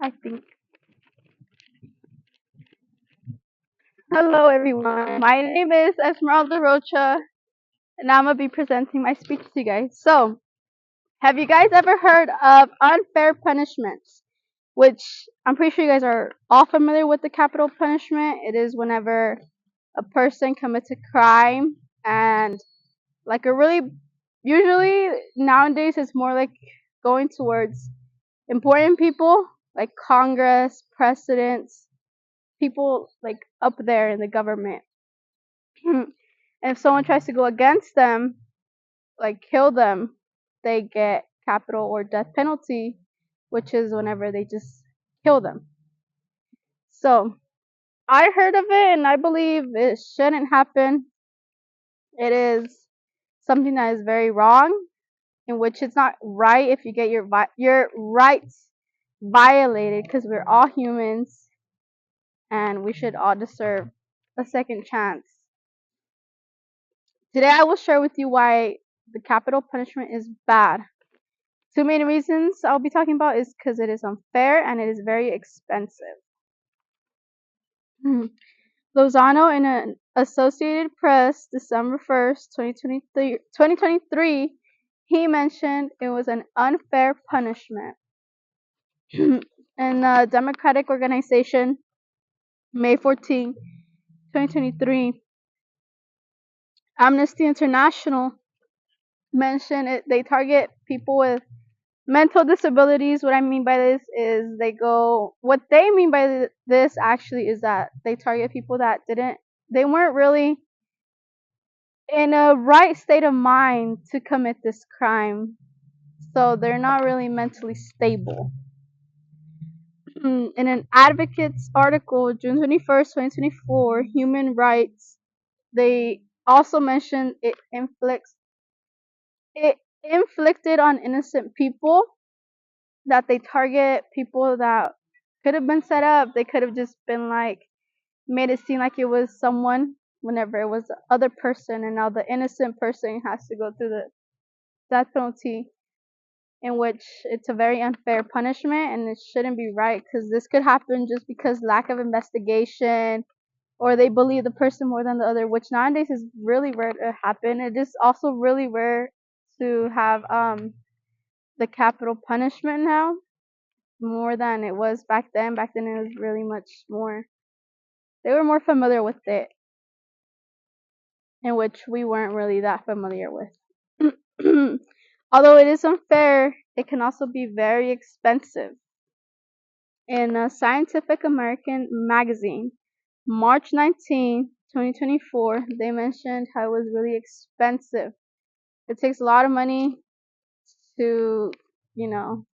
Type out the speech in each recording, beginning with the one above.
I think. Hello, everyone. My name is Esmeralda Rocha, and I'm gonna be presenting my speech to you guys. So, have you guys ever heard of unfair punishments? Which I'm pretty sure you guys are all familiar with the capital punishment. It is whenever a person commits a crime, and like a really, usually nowadays it's more like going towards important people like Congress, presidents, people like up there in the government. And if someone tries to go against them, like kill them, they get capital or death penalty, which is whenever they just kill them. So I heard of it and I believe it shouldn't happen. It is something that is very wrong, in which it's not right if you get your rights violated, because we're all humans and we should all deserve a second chance. Today I will share with you why the capital punishment is bad. Two main reasons I'll be talking about is because it is unfair and it is very expensive. Lozano, in an Associated Press, December 1st, 2023, he mentioned it was an unfair punishment. In the Democratic Organization, May 14, 2023, Amnesty International mentioned they target people with mental disabilities. What I mean by this is what they mean by this actually is that they target people that they weren't really in a right state of mind to commit this crime. So they're not really mentally stable. In an Advocates article, June 21st, 2024, Human Rights, they also mentioned it inflicted on innocent people, that they target people that could have been set up. They could have just been like made it seem like it was someone whenever it was the other person, and now the innocent person has to go through the death penalty, in which it's a very unfair punishment and it shouldn't be right, because this could happen just because lack of investigation, or they believe the person more than the other, which nowadays is really rare to happen. It is also really rare to have the capital punishment now, more than it was back then. Back then it was really much more, they were more familiar with it, in which we weren't really that familiar with. Although it is unfair, it can also be very expensive. In a Scientific American magazine, March 19, 2024, they mentioned how it was really expensive. It takes a lot of money to, you know,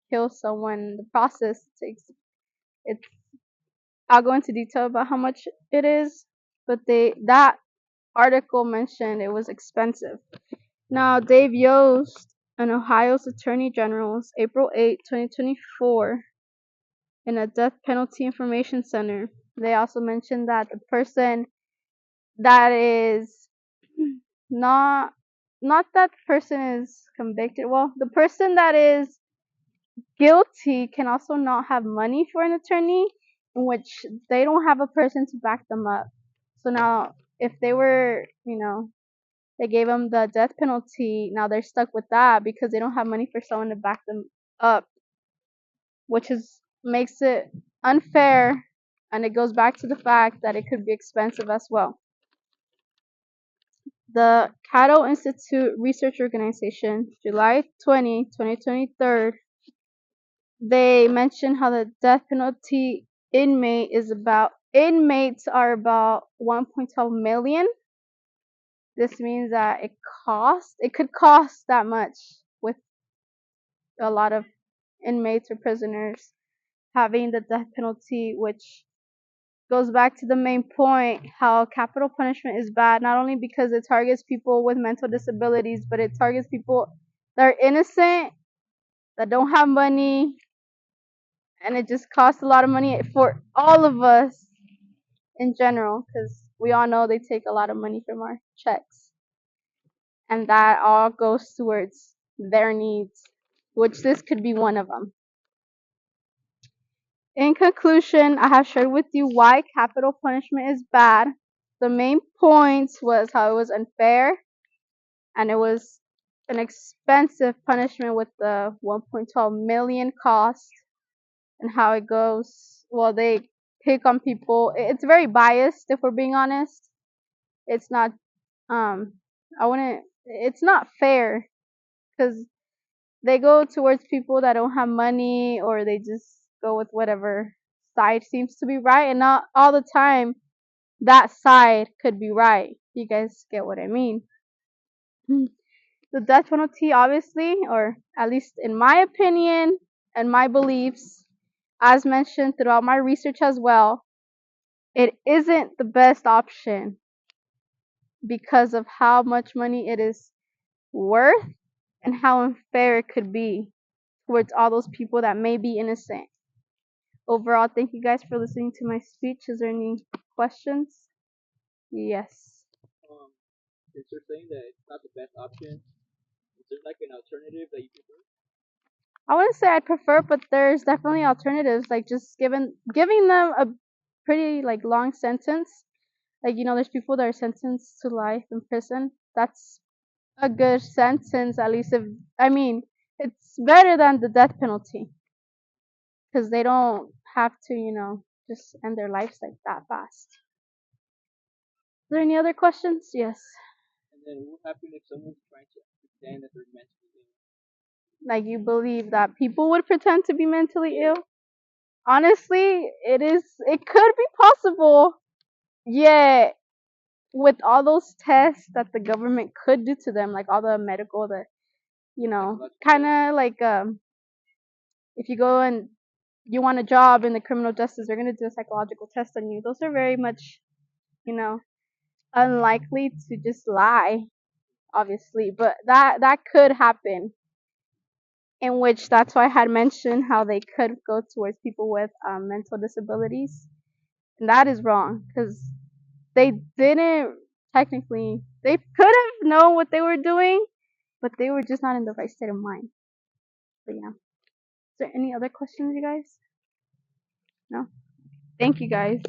kill someone. The process takes, it's, I'll go into detail about how much it is, but that article mentioned it was expensive. Now, Dave Yost, an Ohio's Attorney General's April 8, 2024, in a death penalty information center, they also mentioned that the person that is not not that the person is convicted. Well, the person that is guilty can also not have money for an attorney, in which they don't have a person to back them up. So now, if they were, they gave them the death penalty, now they're stuck with that because they don't have money for someone to back them up, which makes it unfair, and it goes back to the fact that it could be expensive as well. The Cato Institute Research Organization, July 20, 2023, they mention how the death penalty inmates are about 1.12 million. This means that it could cost that much, with a lot of inmates or prisoners having the death penalty, which goes back to the main point, how capital punishment is bad, not only because it targets people with mental disabilities, but it targets people that are innocent, that don't have money, and it just costs a lot of money for all of us in general, because we all know they take a lot of money from our checks, and that all goes towards their needs, which this could be one of them. In conclusion, I have shared with you why capital punishment is bad. The main points was how it was unfair and it was an expensive punishment with the 1.12 million cost and how it goes. Well, they pick on people. It's very biased if we're being honest. It's not I wouldn't it's not fair cuz they go towards people that don't have money or they just go with whatever side seems to be right and not all the time that side could be right. You guys get what I mean? The death penalty, obviously, or at least in my opinion and my beliefs, as mentioned throughout my research as well, it isn't the best option because of how much money it is worth and how unfair it could be towards all those people that may be innocent. Overall, thank you guys for listening to my speech. Is there any questions? Yes. Since you're saying that it's not the best option, is there like an alternative that you prefer? I wouldn't say I prefer, but there's definitely alternatives. Like just giving them a pretty like long sentence. Like there's people that are sentenced to life in prison. That's a good sentence, at least if I mean it's better than the death penalty because they don't have to just end their lives like that fast. Is there any other questions? Yes. And then what happens if someone's trying to pretend that they're mentally ill? Like you believe that people would pretend to be mentally ill? Honestly, it could be possible. Yeah, with all those tests that the government could do to them, like all the medical, the kind of like if you go and you want a job in the criminal justice, they're gonna do a psychological test on you. Those are very much, you know, unlikely to just lie, obviously, but that could happen. In which that's why I had mentioned how they could go towards people with mental disabilities, and that is wrong because they didn't technically. They could have known what they were doing, but they were just not in the right state of mind. But yeah. Is there any other questions, you guys? No? Thank you, guys.